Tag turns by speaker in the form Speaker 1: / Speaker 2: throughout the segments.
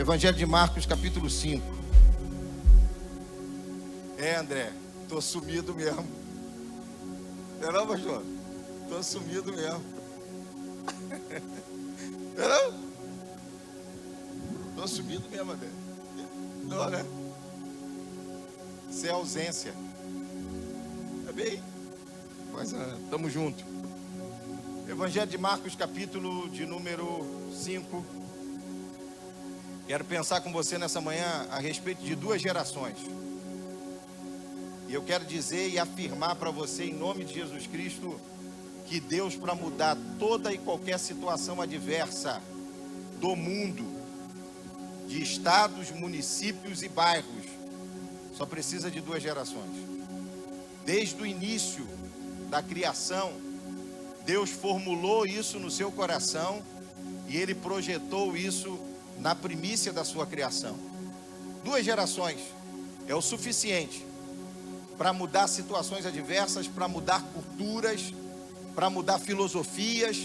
Speaker 1: Evangelho de Marcos, capítulo 5. André, tô sumido mesmo. Não, pastor? Tô sumido mesmo. Não? Tô sumido mesmo, André. Não, né? Isso é ausência. Tá bem? Mas tamo junto. Evangelho de Marcos, capítulo de número 5. Quero pensar com você nessa manhã a respeito de duas gerações. E eu quero dizer e afirmar para você, em nome de Jesus Cristo, que Deus, para mudar toda e qualquer situação adversa do mundo, de estados, municípios e bairros, só precisa de duas gerações. Desde o início da criação, Deus formulou isso no seu coração e Ele projetou isso na primícia da sua criação. Duas gerações é o suficiente para mudar situações adversas, para mudar culturas, para mudar filosofias,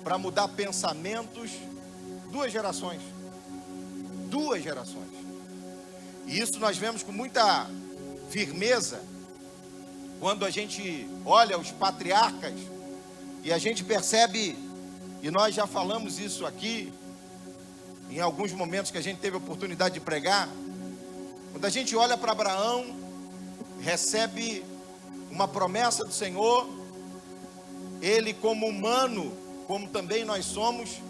Speaker 1: para mudar pensamentos. Duas gerações. Duas gerações. E isso nós vemos com muita firmeza quando a gente olha os patriarcas e a gente percebe, e nós já falamos isso aqui em alguns momentos que a gente teve a oportunidade de pregar. Quando a gente olha para Abraão, recebe uma promessa do Senhor, ele como humano, como também nós somos,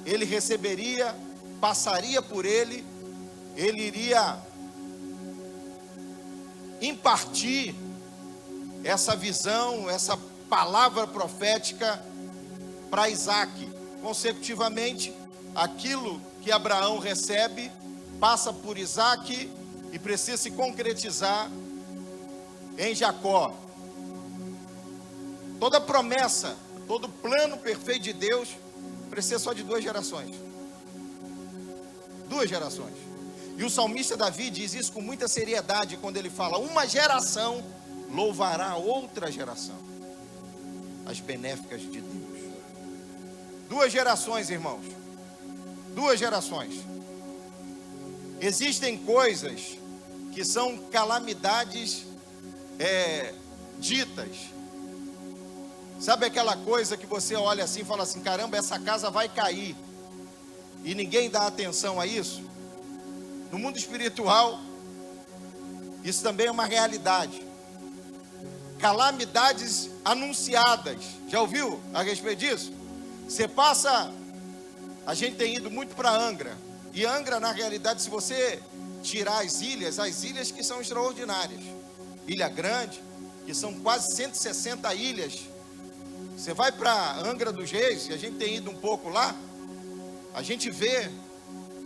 Speaker 1: ele receberia, passaria por ele iria impartir essa visão, essa palavra profética para Isaac. Consecutivamente, aquilo que Abraão recebe, passa por Isaac e precisa se concretizar em Jacó. Toda promessa, todo plano perfeito de Deus precisa só de duas gerações. Duas gerações. E o salmista Davi diz isso com muita seriedade quando ele fala: uma geração louvará outra geração as benéficas de Deus. Duas gerações, irmãos. Duas gerações. Existem coisas que são calamidades ditas. Sabe aquela coisa que você olha assim e fala assim: caramba, essa casa vai cair, e ninguém dá atenção a isso? No mundo espiritual, isso também é uma realidade. Calamidades anunciadas. Já ouviu a respeito disso? Você passa... A gente tem ido muito para Angra. E Angra, na realidade, se você tirar as ilhas que são extraordinárias. Ilha Grande, que são quase 160 ilhas. Você vai para Angra dos Reis, e a gente tem ido um pouco lá, a gente vê,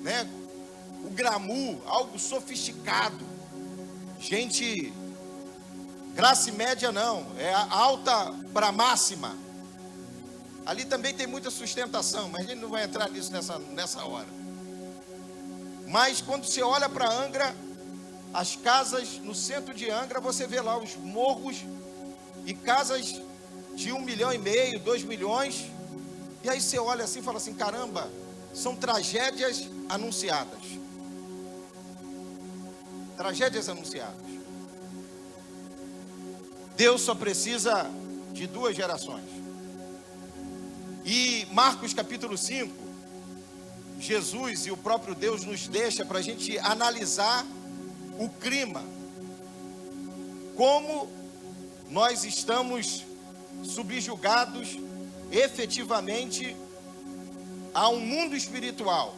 Speaker 1: né, o glamour, algo sofisticado. Gente, classe média não, é alta para máxima. Ali também tem muita sustentação, mas a gente não vai entrar nisso nessa hora. Mas quando você olha para Angra, as casas no centro de Angra, você vê lá os morros e casas de 1,5 milhão, 2 milhões. E aí você olha assim e fala assim: caramba, são tragédias anunciadas. Tragédias anunciadas. Deus só precisa de duas gerações. E Marcos capítulo 5, Jesus e o próprio Deus nos deixa para a gente analisar o clima. Como nós estamos subjugados efetivamente a um mundo espiritual.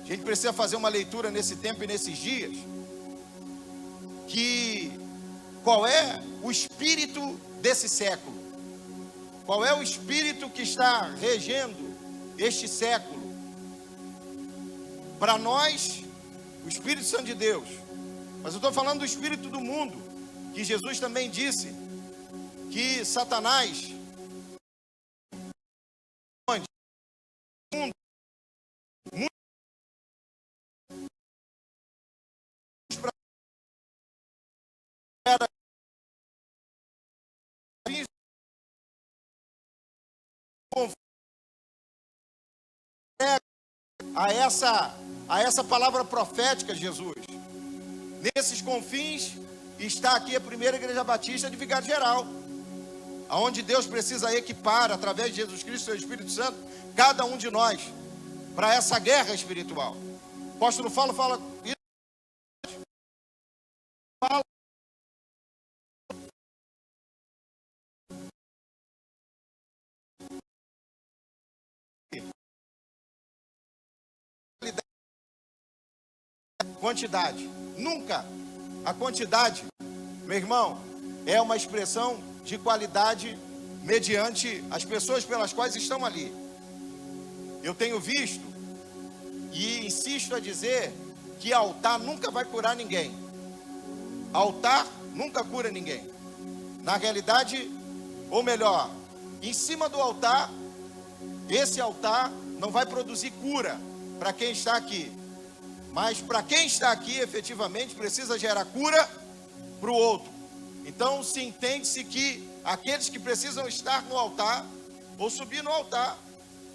Speaker 1: A gente precisa fazer uma leitura nesse tempo e nesses dias, que qual é o espírito desse século? Qual é o espírito que está regendo este século? Para nós, o Espírito Santo de Deus. Mas eu estou falando do espírito do mundo, que Jesus também disse que Satanás a essa palavra profética, Jesus. Nesses confins está aqui a primeira igreja batista de Vigário Geral, aonde Deus precisa equipar, através de Jesus Cristo e do Espírito Santo, cada um de nós, para essa guerra espiritual. O apóstolo fala isso. Fala. Quantidade. Nunca a quantidade, meu irmão, é uma expressão de qualidade mediante as pessoas pelas quais estão ali. Eu tenho visto e insisto a dizer que altar nunca vai curar ninguém. Altar nunca cura ninguém. Na realidade, ou melhor, em cima do altar, esse altar não vai produzir cura para quem está aqui. Mas para quem está aqui, efetivamente, precisa gerar cura para o outro. Então, se entende-se que aqueles que precisam estar no altar, ou subir no altar,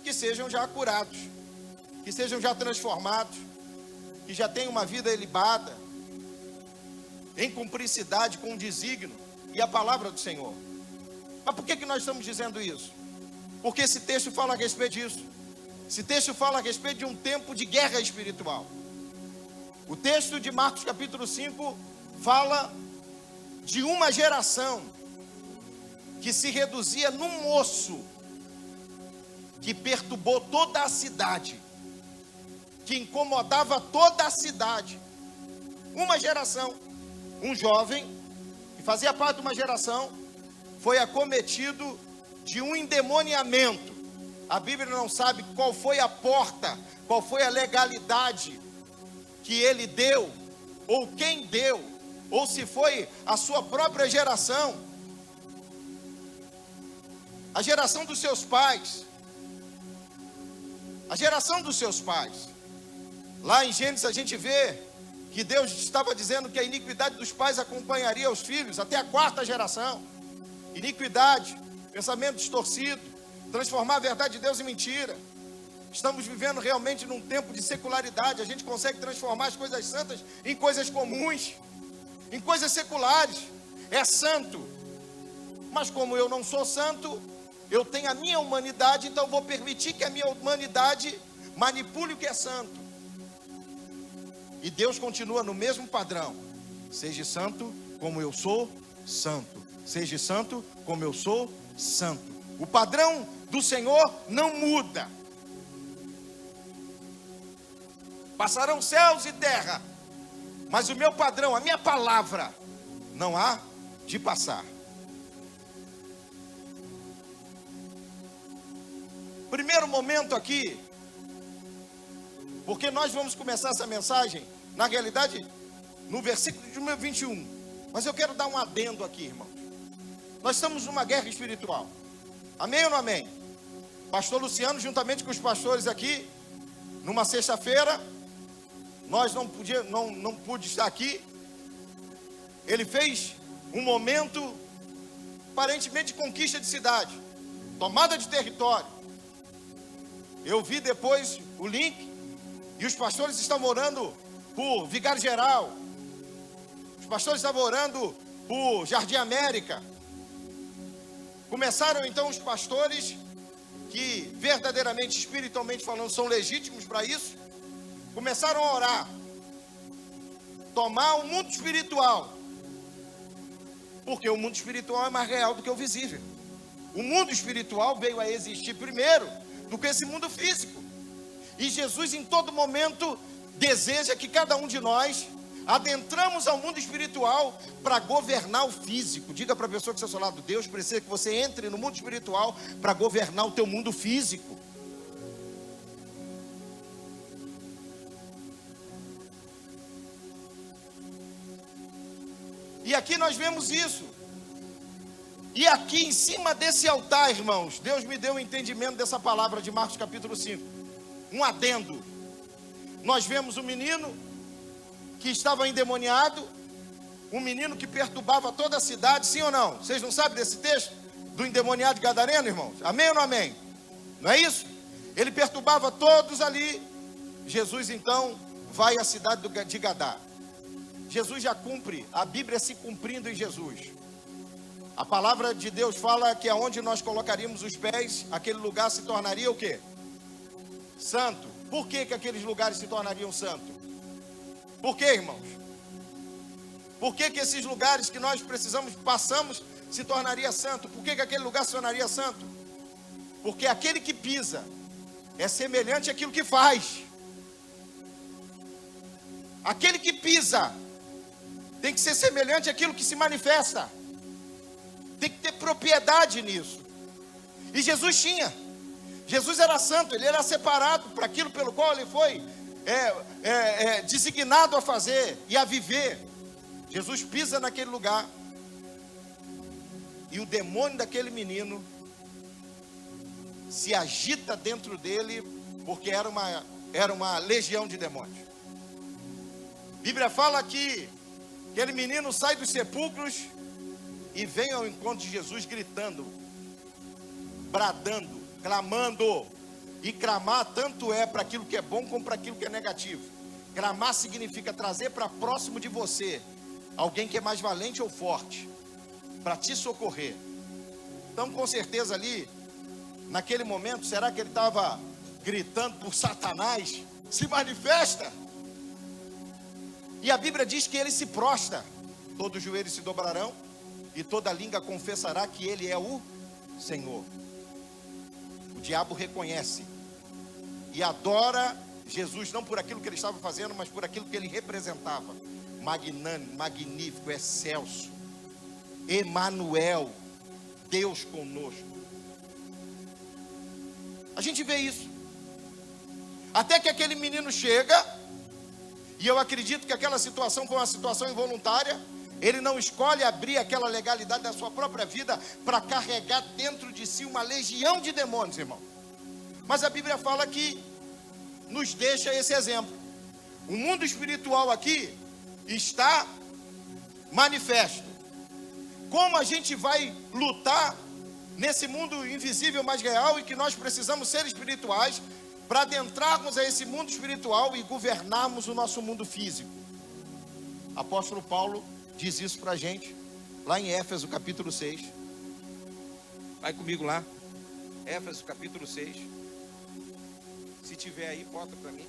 Speaker 1: que sejam já curados, que sejam já transformados, que já tenham uma vida ilibada, em cumplicidade com o desígnio e a palavra do Senhor. Mas por que nós estamos dizendo isso? Porque esse texto fala a respeito disso. Esse texto fala a respeito de um tempo de guerra espiritual. O texto de Marcos capítulo 5 fala de uma geração que se reduzia num moço que perturbou toda a cidade, que incomodava toda a cidade. Uma geração, um jovem que fazia parte de uma geração, foi acometido de um endemoniamento. A Bíblia não sabe qual foi a porta, qual foi a legalidade que ele deu, ou quem deu, ou se foi a sua própria geração, a geração dos seus pais, a geração dos seus pais. Lá em Gênesis a gente vê que Deus estava dizendo que a iniquidade dos pais acompanharia os filhos até a 4ª geração. Iniquidade, pensamento distorcido, transformar a verdade de Deus em mentira. Estamos vivendo realmente num tempo de secularidade. A gente consegue transformar as coisas santas em coisas comuns, em coisas seculares. É santo, mas como eu não sou santo, eu tenho a minha humanidade, então vou permitir que a minha humanidade manipule o que é santo. E Deus continua no mesmo padrão: seja santo como eu sou santo, seja santo como eu sou santo. O padrão do Senhor não muda. Passarão céus e terra, mas o meu padrão, a minha palavra, não há de passar. Primeiro momento aqui, porque nós vamos começar essa mensagem, na realidade, no versículo de número 21. Mas eu quero dar um adendo aqui, irmãos. Nós estamos numa guerra espiritual. Amém ou não amém? Pastor Luciano, juntamente com os pastores aqui, numa sexta-feira, nós não pude estar aqui. Ele fez um momento aparentemente de conquista de cidade, tomada de território. Eu vi depois o link, e os pastores estavam orando por Vigário Geral, os pastores estavam orando por Jardim América. Começaram então os pastores, que verdadeiramente, espiritualmente falando, são legítimos para isso, começaram a orar, tomar o mundo espiritual, porque o mundo espiritual é mais real do que o visível. O mundo espiritual veio a existir primeiro do que esse mundo físico, e Jesus em todo momento deseja que cada um de nós adentramos ao mundo espiritual para governar o físico. Diga para a pessoa que está ao seu lado: Deus precisa que você entre no mundo espiritual para governar o teu mundo físico. E aqui nós vemos isso. E aqui em cima desse altar, irmãos, Deus me deu o entendimento dessa palavra de Marcos capítulo 5. Um adendo. Nós vemos um menino que estava endemoniado, um menino que perturbava toda a cidade, sim ou não? Vocês não sabem desse texto? Do endemoniado gadareno, irmãos? Amém ou não amém? Não é isso? Ele perturbava todos ali, Jesus então vai à cidade de Gadá. Jesus já cumpre, a Bíblia se cumprindo em Jesus. A palavra de Deus fala que aonde nós colocaríamos os pés, aquele lugar se tornaria o quê? Santo. Por que aqueles lugares se tornariam santos? Por quê, irmãos? Por que esses lugares que nós passamos, se tornaria santo? Por que aquele lugar se tornaria santo? Porque aquele que pisa é semelhante àquilo que faz. Aquele que pisa tem que ser semelhante àquilo que se manifesta. Tem que ter propriedade nisso. E Jesus tinha. Jesus era santo, ele era separado para aquilo pelo qual ele foi designado a fazer e a viver. Jesus pisa naquele lugar. E o demônio daquele menino se agita dentro dele, porque era uma legião de demônios. A Bíblia fala que aquele menino sai dos sepulcros e vem ao encontro de Jesus gritando, bradando, clamando. E clamar tanto é para aquilo que é bom como para aquilo que é negativo. Clamar significa trazer para próximo de você alguém que é mais valente ou forte, para te socorrer. Então, com certeza ali, naquele momento, será que ele estava gritando por Satanás? Se manifesta. E a Bíblia diz que ele se prostra. Todos os joelhos se dobrarão e toda língua confessará que ele é o Senhor. O diabo reconhece e adora Jesus, não por aquilo que ele estava fazendo, mas por aquilo que ele representava. Magnânimo, magnífico, excelso, Emanuel, Deus conosco. A gente vê isso. Até que aquele menino chega, e eu acredito que aquela situação foi uma situação involuntária. Ele não escolhe abrir aquela legalidade da sua própria vida para carregar dentro de si uma legião de demônios, irmão. Mas a Bíblia fala que nos deixa esse exemplo. O mundo espiritual aqui está manifesto. Como a gente vai lutar nesse mundo invisível, mas real, e que nós precisamos ser espirituais para adentrarmos a esse mundo espiritual e governarmos o nosso mundo físico. Apóstolo Paulo diz isso para a gente, lá em Éfeso capítulo 6. Vai comigo lá, Éfeso capítulo 6. Se tiver aí, bota para mim.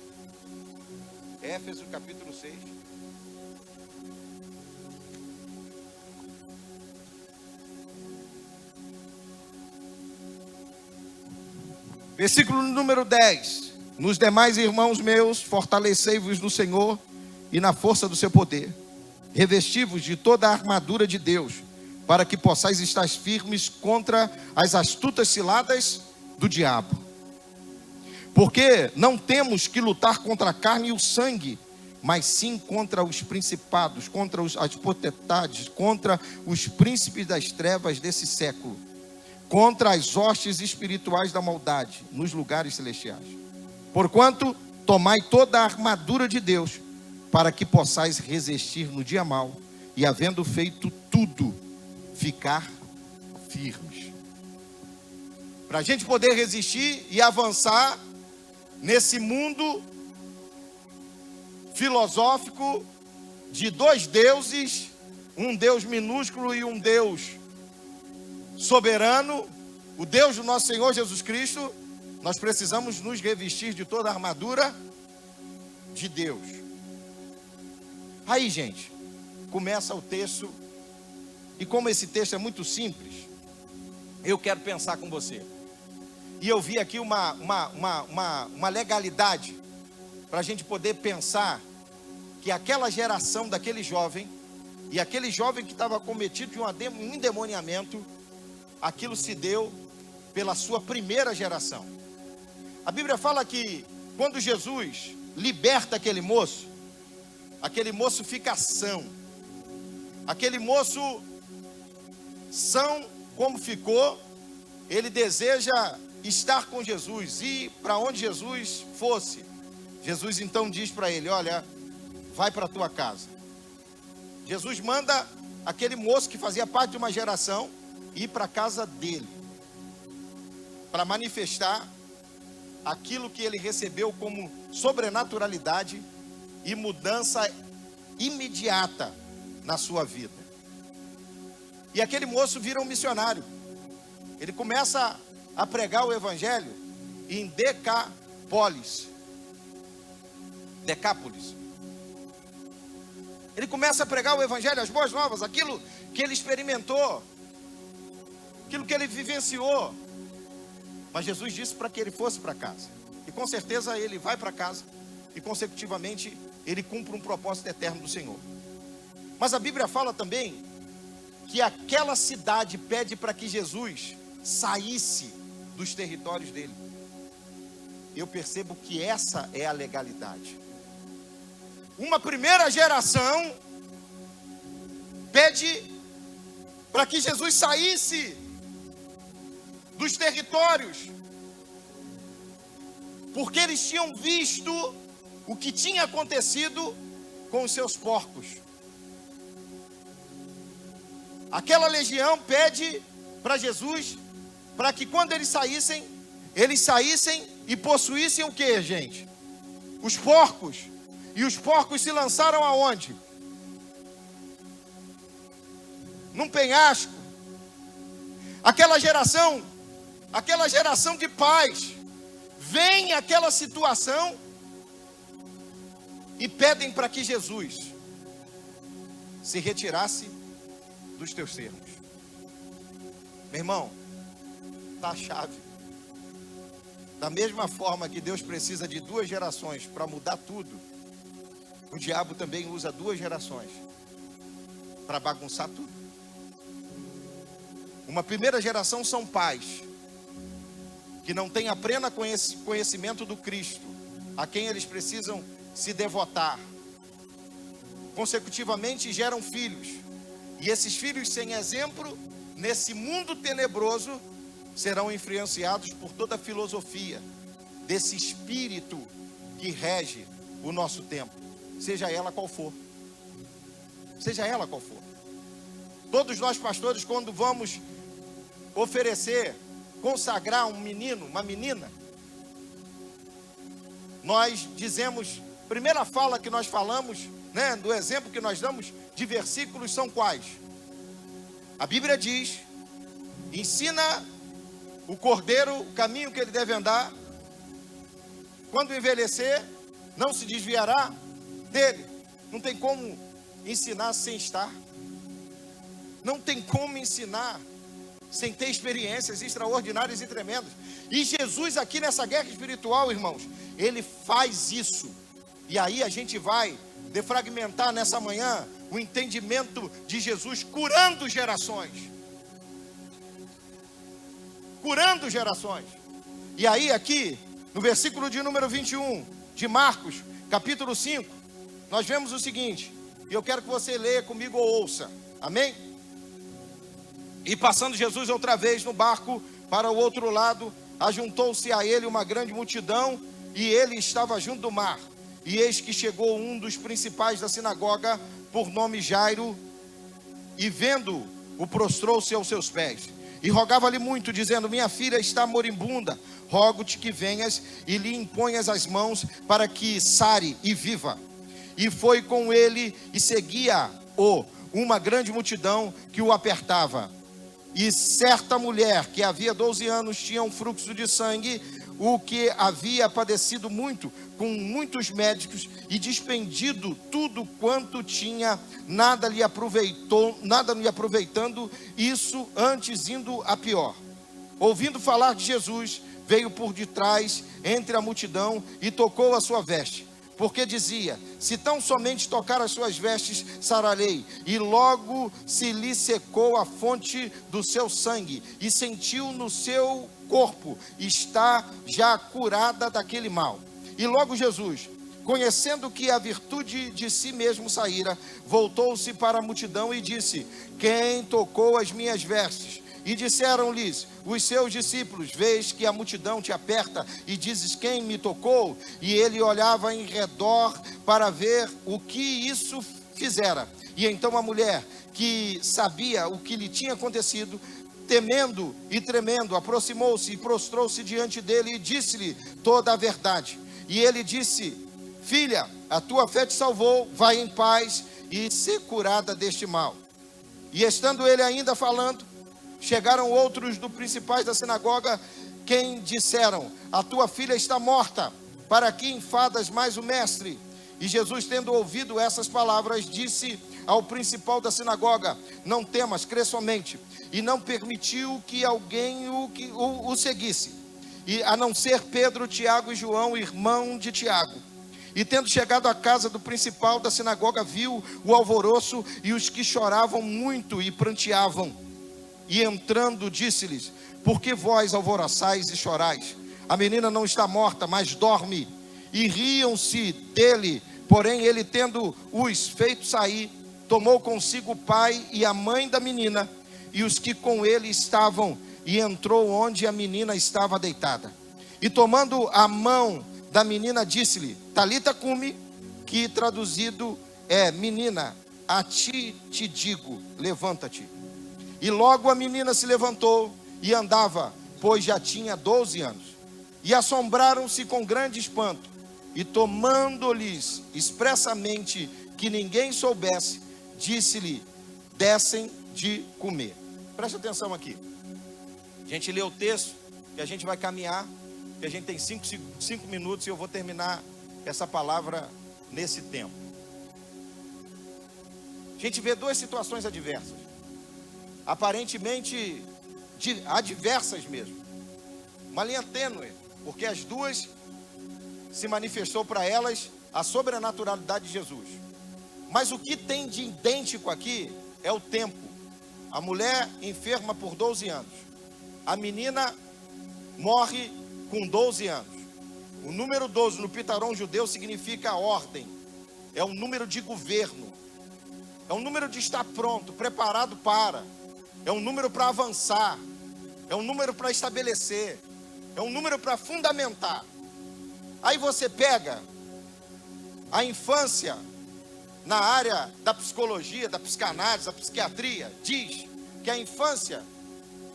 Speaker 1: Éfeso capítulo 6. Versículo número 10. Nos demais, irmãos meus, fortalecei-vos no Senhor e na força do seu poder. Revesti-vos de toda a armadura de Deus, para que possais estar firmes contra as astutas ciladas do diabo. Porque não temos que lutar contra a carne e o sangue, mas sim contra os principados, contra as potestades, contra os príncipes das trevas desse século, contra as hostes espirituais da maldade nos lugares celestiais. Porquanto, tomai toda a armadura de Deus, para que possais resistir no dia mau, e havendo feito tudo, ficar firmes. Para a gente poder resistir e avançar nesse mundo filosófico de dois deuses, um Deus minúsculo e um Deus soberano, o Deus do nosso Senhor Jesus Cristo, nós precisamos nos revestir de toda a armadura de Deus. Aí, gente, começa o texto, e como esse texto é muito simples, eu quero pensar com você. E eu vi aqui uma legalidade para a gente poder pensar que aquela geração daquele jovem, e aquele jovem que estava cometido de um endemoniamento, aquilo se deu pela sua primeira geração. A Bíblia fala que quando Jesus liberta aquele moço fica são. Aquele moço são como ficou, ele deseja estar com Jesus, ir para onde Jesus fosse. Jesus então diz para ele: olha, vai para a tua casa. Jesus manda aquele moço que fazia parte de uma geração ir para a casa dele, para manifestar aquilo que ele recebeu como sobrenaturalidade e mudança imediata na sua vida. E aquele moço vira um missionário. Ele começa a pregar o evangelho em Decápolis. Ele começa a pregar o evangelho, as boas novas, aquilo que ele experimentou, aquilo que ele vivenciou. Mas Jesus disse para que ele fosse para casa. E com certeza ele vai para casa e consecutivamente ele cumpre um propósito eterno do Senhor. Mas a Bíblia fala também que aquela cidade pede para que Jesus saísse dos territórios dele. Eu percebo que essa é a legalidade. Uma primeira geração pede para que Jesus saísse dos territórios, porque eles tinham visto o que tinha acontecido com os seus porcos. Aquela legião pede para Jesus, para que quando eles saíssem e possuíssem o que, gente? Os porcos. E os porcos se lançaram aonde? Num penhasco. Aquela geração de pais, vem aquela situação e pedem para que Jesus se retirasse dos teus termos. Meu irmão, está a chave. Da mesma forma que Deus precisa de 2 gerações para mudar tudo, o diabo também usa 2 gerações para bagunçar tudo. Uma primeira geração são pais que não têm a plena conhecimento do Cristo, a quem eles precisam se devotar. Consecutivamente geram filhos, e esses filhos sem exemplo, nesse mundo tenebroso, serão influenciados por toda a filosofia desse espírito que rege o nosso tempo, seja ela qual for. Seja ela qual for. Todos nós pastores, quando vamos oferecer, consagrar um menino, uma menina, nós dizemos, primeira fala que nós falamos, né, do exemplo que nós damos de versículos são quais? A Bíblia diz: ensina o cordeiro o caminho que ele deve andar, quando envelhecer não se desviará dele. Não tem como ensinar sem estar, não tem como ensinar sem ter experiências extraordinárias e tremendas. E Jesus aqui nessa guerra espiritual, irmãos, ele faz isso. E aí a gente vai defragmentar nessa manhã o entendimento de Jesus curando gerações. Curando gerações. E aí aqui, no versículo de número 21, de Marcos, capítulo 5, nós vemos o seguinte, e eu quero que você leia comigo ou ouça, amém? E passando Jesus outra vez no barco para o outro lado, ajuntou-se a ele uma grande multidão, e ele estava junto do mar. E eis que chegou um dos principais da sinagoga, por nome Jairo, e vendo-o, o prostrou-se aos seus pés. E rogava-lhe muito, dizendo: minha filha está moribunda, rogo-te que venhas e lhe imponhas as mãos para que sare e viva. E foi com ele e seguia-o uma grande multidão que o apertava. E certa mulher que havia 12 anos tinha um fluxo de sangue, o que havia padecido muito com muitos médicos e despendido tudo quanto tinha, nada lhe aproveitando, isso antes indo a pior. Ouvindo falar de Jesus, veio por detrás entre a multidão e tocou a sua veste, porque dizia: se tão somente tocar as suas vestes, sararei. E logo se lhe secou a fonte do seu sangue, e sentiu no seu corpo está já curada daquele mal. E logo Jesus, conhecendo que a virtude de si mesmo saíra, voltou-se para a multidão e disse: quem tocou as minhas vestes? E disseram-lhes os seus discípulos: vês que a multidão te aperta e dizes: quem me tocou? E ele olhava em redor para ver o que isso fizera. E então a mulher, que sabia o que lhe tinha acontecido, temendo e tremendo, aproximou-se e prostrou-se diante dele e disse-lhe toda a verdade. E ele disse: filha, a tua fé te salvou, vai em paz e ser curada deste mal. E estando ele ainda falando, chegaram outros dos principais da sinagoga, quem disseram: a tua filha está morta, para que enfadas mais o mestre? E Jesus, tendo ouvido essas palavras, disse ao principal da sinagoga: não temas, crê somente. E não permitiu que alguém o seguisse, e a não ser Pedro, Tiago e João, irmão de Tiago. E tendo chegado à casa do principal da sinagoga, viu o alvoroço e os que choravam muito e pranteavam. E entrando, disse-lhes: por que vós alvoroçais e chorais? A menina não está morta, mas dorme. E riam-se dele. Porém ele, tendo-os feito sair, tomou consigo o pai e a mãe da menina e os que com ele estavam, e entrou onde a menina estava deitada. E tomando a mão da menina, disse-lhe: Talita cumi, que traduzido é: menina, a ti te digo, levanta-te. E logo a menina se levantou e andava, pois já tinha 12 anos. E assombraram-se com grande espanto, e tomando-lhes expressamente que ninguém soubesse, disse-lhe: dessem de comer. Preste atenção aqui. A gente lê o texto e a gente vai caminhar, que a gente tem 5 minutos e eu vou terminar essa palavra nesse tempo. A gente vê duas situações adversas, aparentemente adversas mesmo, uma linha tênue, porque as duas se manifestou para elas a sobrenaturalidade de Jesus. Mas o que tem de idêntico aqui é o tempo. A mulher enferma por 12 anos. A menina morre com 12 anos. O número 12 no pitarom judeu significa ordem. É um número de governo. É um número de estar pronto, preparado para. É um número para avançar. É um número para estabelecer. É um número para fundamentar. Aí você pega a infância na área da psicologia, da psicanálise, da psiquiatria, diz que a infância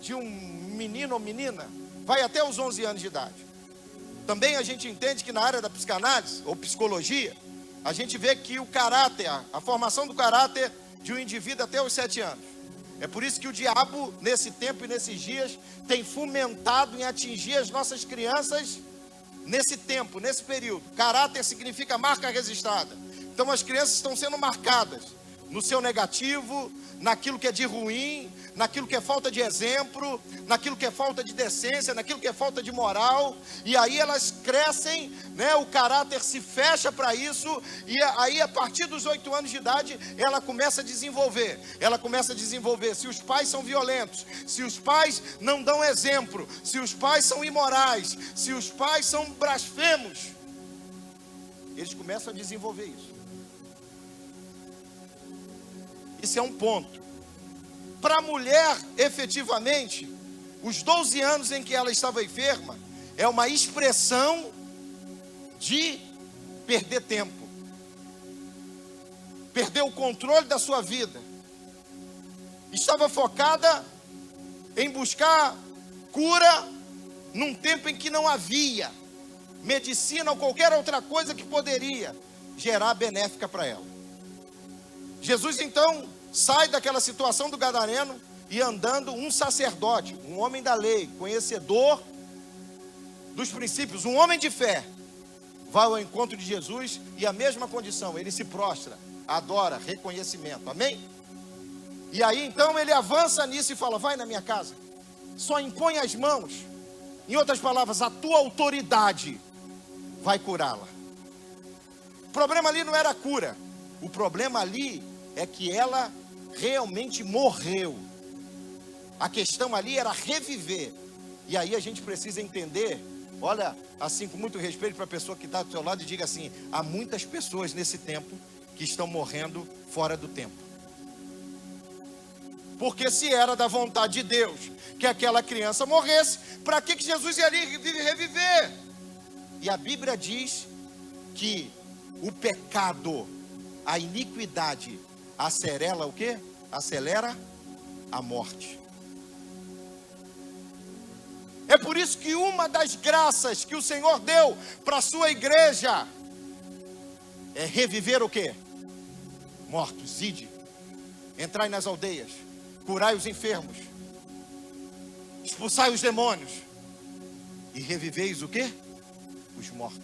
Speaker 1: de um menino ou menina vai até os 11 anos de idade. Também a gente entende que na área da psicanálise ou psicologia, a gente vê que o caráter, a formação do caráter de um indivíduo até os 7 anos. É por isso que o diabo, nesse tempo e nesses dias, tem fomentado em atingir as nossas crianças nesse tempo, nesse período. Caráter significa marca registrada. Então as crianças estão sendo marcadas no seu negativo, naquilo que é de ruim, naquilo que é falta de exemplo, naquilo que é falta de decência, naquilo que é falta de moral. E aí elas crescem, né? O caráter se fecha para isso. E aí a partir dos 8 anos de idade ela começa a desenvolver. Ela começa a desenvolver se os pais são violentos, se os pais não dão exemplo, se os pais são imorais, se os pais são blasfemos. Eles começam a desenvolver isso. Isso é um ponto. Para a mulher, efetivamente, os 12 anos em que ela estava enferma, é uma expressão de perder tempo. Perder o controle da sua vida. Estava focada em buscar cura num tempo em que não havia medicina ou qualquer outra coisa que poderia gerar benéfica para ela. Jesus então sai daquela situação do gadareno e andando um sacerdote, um homem da lei, conhecedor dos princípios, um homem de fé, vai ao encontro de Jesus e a mesma condição, ele se prostra, adora, reconhecimento, amém? E aí então ele avança nisso e fala: vai na minha casa, só impõe as mãos, em outras palavras, a tua autoridade vai curá-la. O problema ali não era a cura, o problema ali é que ela realmente morreu. A questão ali era reviver. E aí a gente precisa entender, olha, assim com muito respeito para a pessoa que está do seu lado, e diga assim: há muitas pessoas nesse tempo que estão morrendo fora do tempo. Porque se era da vontade de Deus que aquela criança morresse, para que Jesus ia ali reviver? E a Bíblia diz que o pecado, a iniquidade, acelera o quê? Acelera a morte. por isso que uma das graças que o Senhor deu para a sua igreja é reviver o quê? Mortos. Ide, entrai nas aldeias, curai os enfermos, expulsai os demônios e reviveis o quê? Os mortos.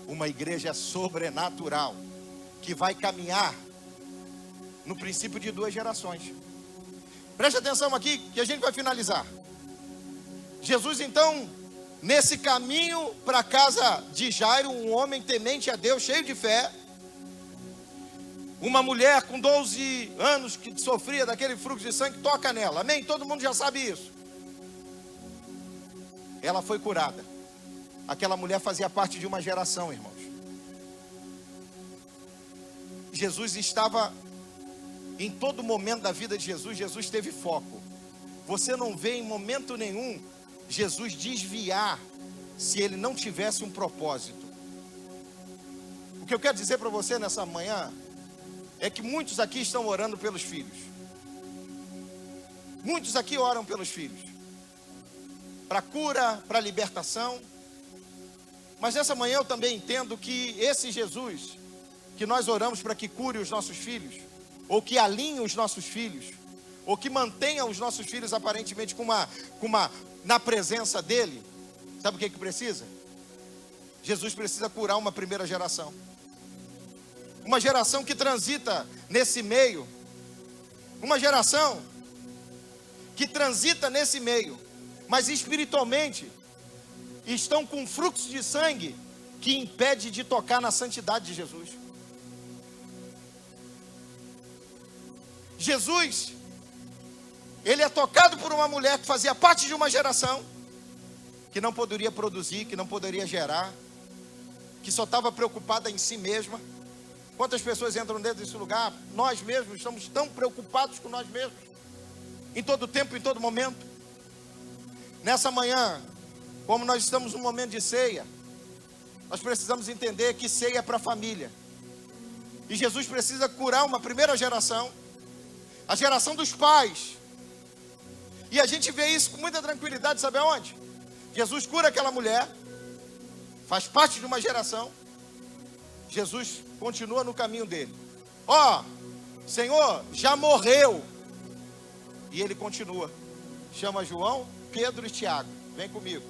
Speaker 1: Uma igreja sobrenatural que vai caminhar no princípio de 2 gerações. Preste atenção aqui que a gente vai finalizar. Jesus então, nesse caminho para a casa de Jairo, um homem temente a Deus, cheio de fé, uma mulher com 12 anos que sofria daquele fluxo de sangue, toca nela, amém? Todo mundo já sabe isso. Ela foi curada. Aquela mulher fazia parte de uma geração, irmãos. Jesus estava, em todo momento da vida de Jesus, Jesus teve foco. Você não vê em momento nenhum Jesus desviar se ele não tivesse um propósito. O que eu quero dizer para você nessa manhã é que muitos aqui estão orando pelos filhos. Muitos aqui oram pelos filhos, para cura, para libertação. Mas nessa manhã eu também entendo que esse Jesus que nós oramos para que cure os nossos filhos, ou que alinhe os nossos filhos, ou que mantenha os nossos filhos aparentemente na presença dele, sabe o que precisa? Jesus precisa curar uma primeira geração. Uma geração que transita nesse meio. Uma geração que transita nesse meio, mas espiritualmente estão com um fluxo de sangue que impede de tocar na santidade de Jesus. Jesus, ele é tocado por uma mulher que fazia parte de uma geração que não poderia produzir, que não poderia gerar, que só estava preocupada em si mesma. Quantas pessoas entram dentro desse lugar? Nós mesmos estamos tão preocupados com nós mesmos, em todo tempo, em todo momento. Nessa manhã, como nós estamos num momento de ceia, nós precisamos entender que ceia é para a família. E Jesus precisa curar uma primeira geração, a geração dos pais. E a gente vê isso com muita tranquilidade, sabe aonde? Jesus cura aquela mulher, faz parte de uma geração. Jesus continua no caminho dele. Senhor, já morreu. E ele continua. Chama João, Pedro e Tiago. Vem comigo.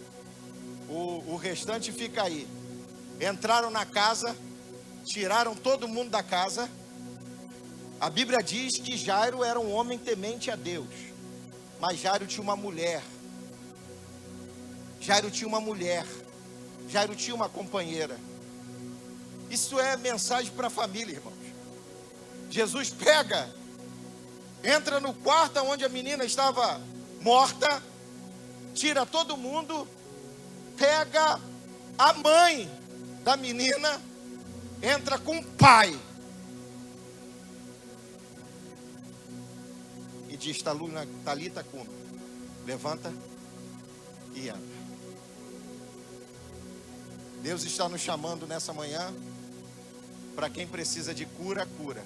Speaker 1: O restante fica aí. Entraram na casa, tiraram todo mundo da casa. A Bíblia diz que Jairo era um homem temente a Deus. Mas Jairo tinha uma mulher. Jairo tinha uma mulher. Jairo tinha uma companheira. Isso é mensagem para a família, irmãos. Jesus pega, entra no quarto onde a menina estava morta, tira todo mundo, pega a mãe da menina, entra com o pai e diz: Talita cumi, levanta e anda. Deus está nos chamando nessa manhã para quem precisa de cura, cura.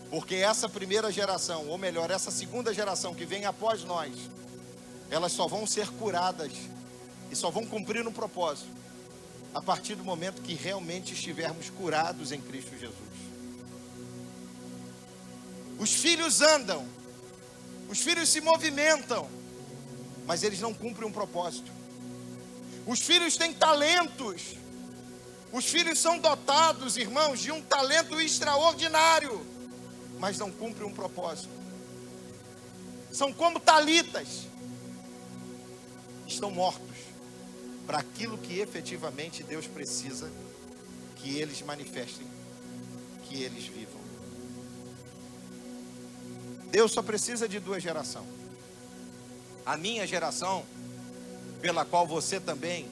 Speaker 1: Porque essa primeira geração, ou melhor, essa segunda geração que vem após nós, elas só vão ser curadas e só vão cumprir um propósito a partir do momento que realmente estivermos curados em Cristo Jesus. Os filhos andam, os filhos se movimentam, mas eles não cumprem um propósito. Os filhos têm talentos. Os filhos são dotados, irmãos, de um talento extraordinário, mas não cumprem um propósito. São como talitas. Estão mortos para aquilo que efetivamente Deus precisa que eles manifestem, que eles vivam. Deus só precisa de 2 gerações. A minha geração, pela qual você também,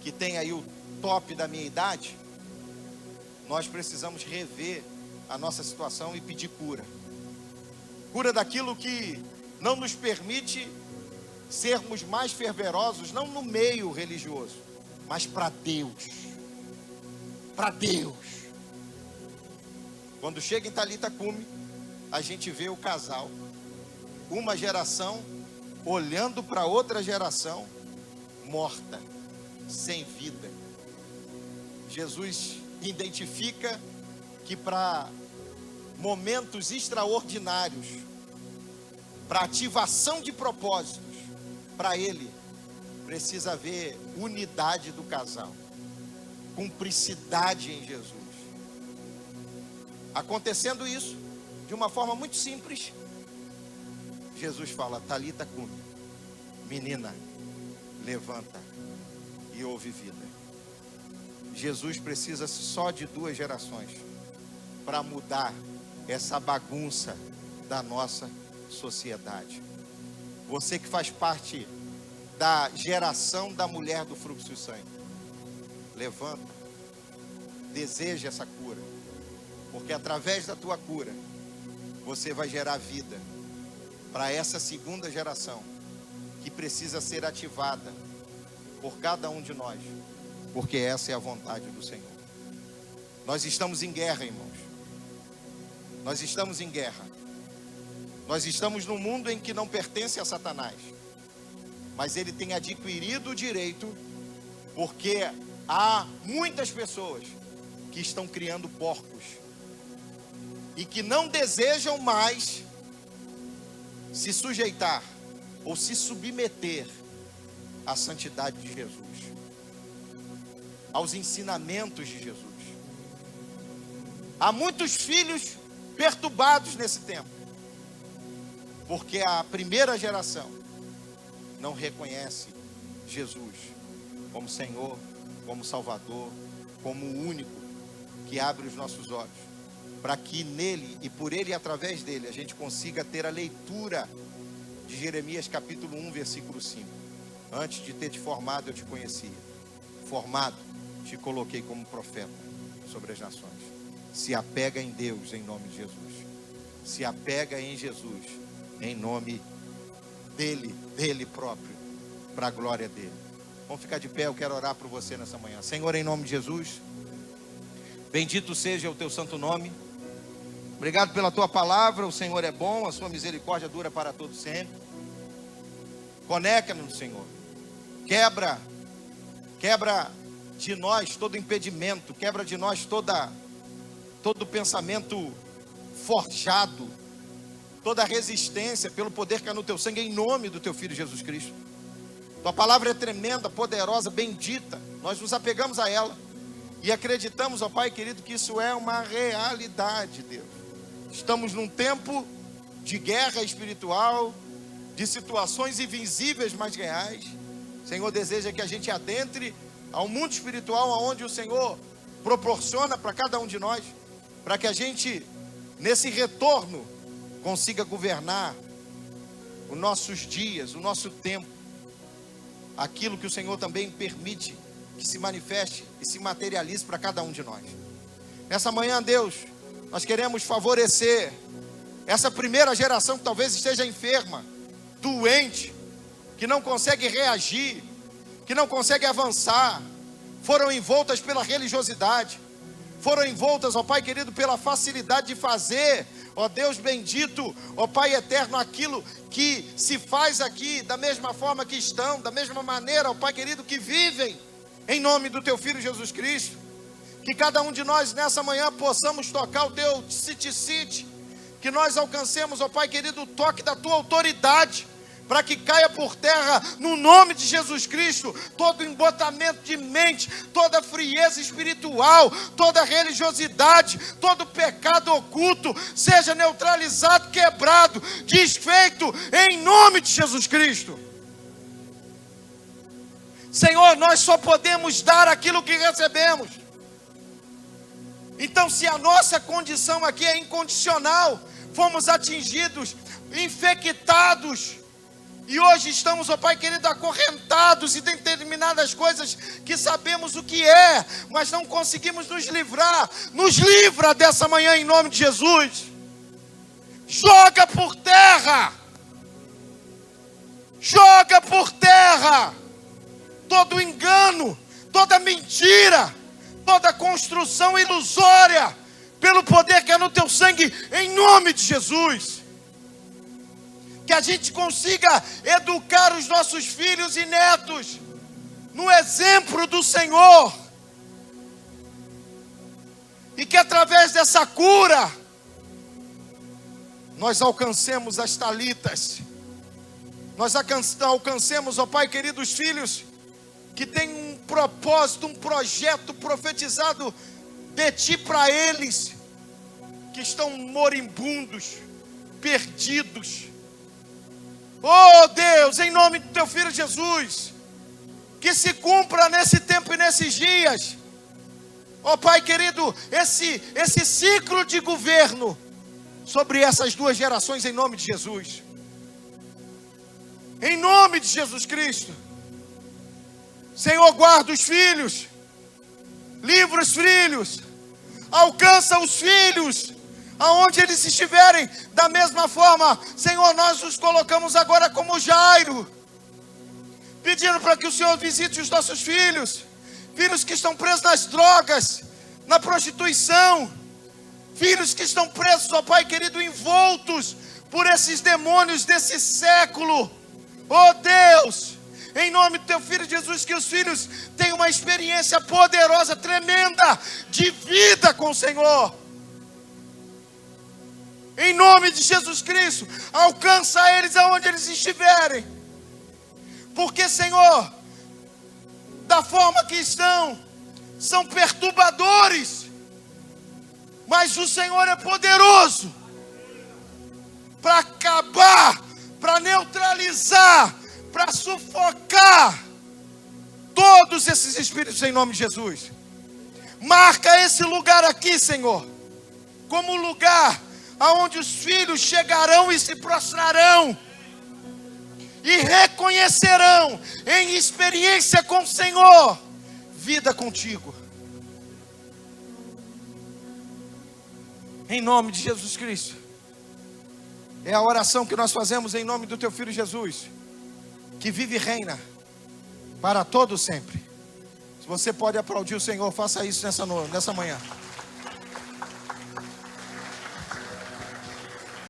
Speaker 1: que tem aí o top da minha idade, nós precisamos rever a nossa situação e pedir cura. Cura daquilo que não nos permite sermos mais fervorosos, não no meio religioso, mas para Deus. Para Deus. Quando chega em Talita cumi, a gente vê o casal, uma geração olhando para outra geração morta, sem vida. Jesus identifica que para momentos extraordinários, para ativação de propósitos, para ele precisa haver unidade do casal, cumplicidade em Jesus. Acontecendo isso, de uma forma muito simples, Jesus fala: Talita cumi, menina, levanta e ouve vida. Jesus precisa só de 2 gerações para mudar essa bagunça da nossa sociedade. Você que faz parte da geração da mulher do fluxo de sangue, levanta, deseja essa cura, porque através da tua cura você vai gerar vida para essa segunda geração que precisa ser ativada por cada um de nós, porque essa é a vontade do Senhor. Nós estamos em guerra, irmãos. Nós estamos em guerra. Nós estamos num mundo em que não pertence a Satanás, mas ele tem adquirido o direito, porque há muitas pessoas que estão criando porcos e que não desejam mais se sujeitar ou se submeter à santidade de Jesus, aos ensinamentos de Jesus. Há muitos filhos perturbados nesse tempo, porque a primeira geração não reconhece Jesus como Senhor, como Salvador, como o único que abre os nossos olhos, para que nele e por ele e através dele a gente consiga ter a leitura de Jeremias capítulo 1, versículo 5. Antes de ter te formado eu te conhecia, formado te coloquei como profeta sobre as nações. Se apega em Deus em nome de Jesus. Se apega em Jesus em nome dele próprio, para a glória dele. Vamos ficar de pé, eu quero orar por você nessa manhã. Senhor, em nome de Jesus, bendito seja o teu santo nome. Obrigado pela tua palavra. O Senhor é bom, a sua misericórdia dura para todo sempre. Conecta-nos, Senhor. Quebra de nós todo impedimento, quebra de nós todo pensamento forjado, toda resistência pelo poder que há no teu sangue, em nome do teu Filho Jesus Cristo. Tua palavra é tremenda, poderosa, bendita. Nós nos apegamos a ela e acreditamos, ó Pai querido, que isso é uma realidade, Deus. Estamos num tempo de guerra espiritual, de situações invisíveis, mas reais. O Senhor deseja que a gente adentre ao mundo espiritual, onde o Senhor proporciona para cada um de nós, para que a gente, nesse retorno, consiga governar os nossos dias, o nosso tempo, aquilo que o Senhor também permite que se manifeste e se materialize para cada um de nós. Nessa manhã, Deus, nós queremos favorecer essa primeira geração que talvez esteja enferma, doente, que não consegue reagir, que não consegue avançar, foram envoltas pela religiosidade, foram envoltas, ó Pai querido, pela facilidade de fazer, ó Deus bendito, ó Pai eterno, aquilo que se faz aqui, da mesma forma que estão, da mesma maneira, ó Pai querido, que vivem, em nome do Teu Filho Jesus Cristo. Que cada um de nós nessa manhã possamos tocar o Teu cite, que nós alcancemos, ó Pai querido, o toque da Tua autoridade, para que caia por terra, no nome de Jesus Cristo, todo embotamento de mente, toda frieza espiritual, toda religiosidade, todo pecado oculto, seja neutralizado, quebrado, desfeito, em nome de Jesus Cristo. Senhor, nós só podemos dar aquilo que recebemos. Então, se a nossa condição aqui é incondicional, fomos atingidos, infectados, e hoje estamos, ó Pai querido, acorrentados em determinadas coisas que sabemos o que é, mas não conseguimos nos livrar. Nos livra dessa manhã em nome de Jesus. Joga por terra. Joga por terra todo engano, toda mentira, toda construção ilusória, pelo poder que é no Teu sangue, em nome de Jesus. Que a gente consiga educar os nossos filhos e netos no exemplo do Senhor. E que através dessa cura, nós alcancemos as talitas. Nós alcancemos, ó Pai querido, os filhos que têm um propósito, um projeto profetizado de Ti para eles, que estão moribundos, perdidos. Oh Deus, em nome do Teu Filho Jesus, que se cumpra nesse tempo e nesses dias, ó Pai querido, esse ciclo de governo sobre essas duas gerações, em nome de Jesus. Em nome de Jesus Cristo. Senhor, guarda os filhos, livra os filhos, alcança os filhos, aonde eles estiverem. Da mesma forma, Senhor, nós os colocamos agora como Jairo, pedindo para que o Senhor visite os nossos filhos, filhos que estão presos nas drogas, na prostituição, filhos que estão presos, ó Pai querido, envoltos por esses demônios desse século. Oh Deus, em nome do Teu Filho Jesus, que os filhos tenham uma experiência poderosa, tremenda, de vida com o Senhor. Em nome de Jesus Cristo, alcança eles aonde eles estiverem. Porque, Senhor, da forma que estão, são perturbadores. Mas o Senhor é poderoso para acabar, para neutralizar, para sufocar todos esses espíritos em nome de Jesus. Marca esse lugar aqui, Senhor, como lugar aonde os filhos chegarão e se prostrarão e reconhecerão em experiência com o Senhor, vida contigo. Em nome de Jesus Cristo. É a oração que nós fazemos em nome do Teu Filho Jesus, que vive e reina para todo sempre. Se você pode aplaudir o Senhor, faça isso nessa manhã.